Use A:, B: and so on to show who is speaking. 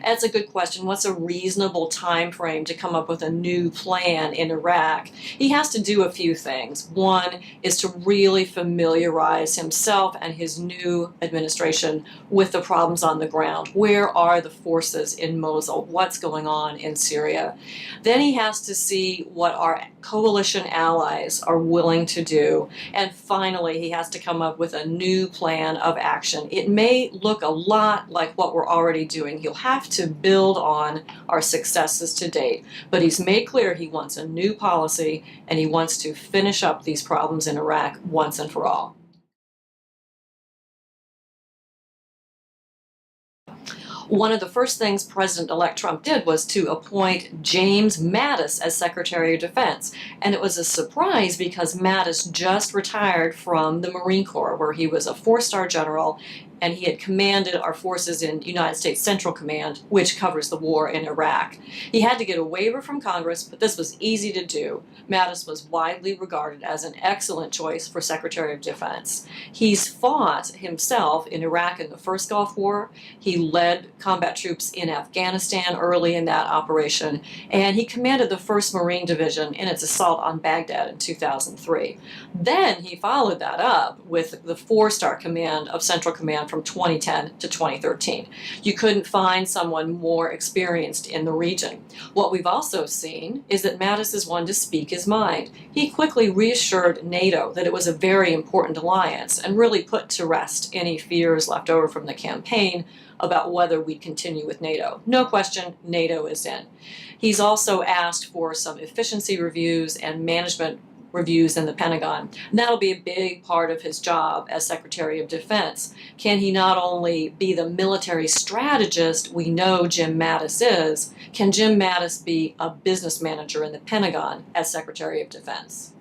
A: That's a good question. What's a reasonable time frame to come up with a new plan in Iraq? He has to do a few things. One is to really familiarize himself and his new administration with the problems on the ground. Where are the forces in Mosul? What's going on in Syria? Then he has to see what our coalition allies are willing to do. And finally, he has to come up with a new plan of action. It may look a lot like what we're already doing. He'll have to build on our successes to date. But he's made clear he wants a new policy and he wants to finish up these problems in Iraq once and for all. One of the first things President-elect Trump did was to appoint James Mattis as Secretary of Defense. And it was a surprise because Mattis just retired from the Marine Corps, where he was a four-star general, and he had commanded our forces in United States Central Command, which covers the war in Iraq. He had to get a waiver from Congress, but this was easy to do. Mattis was widely regarded as an excellent choice for Secretary of Defense. He's fought himself in Iraq in the first Gulf War. He led combat troops in Afghanistan early in that operation, and he commanded the 1st Marine Division in its assault on Baghdad in 2003. Then he followed that up with the 4-star command of Central Command from 2010 to 2013. You couldn't find someone more experienced in the region. What we've also seen is that Mattis is one to speak his mind. He quickly reassured NATO that it was a very important alliance and really put to rest any fears left over from the campaign about whether we'd continue with NATO. No question, NATO is in. He's also asked for some efficiency reviews and management reviews in the Pentagon. And that'll be a big part of his job as Secretary of Defense. Can he not only be the military strategist we know Jim Mattis is, can Jim Mattis be a business manager in the Pentagon as Secretary of Defense?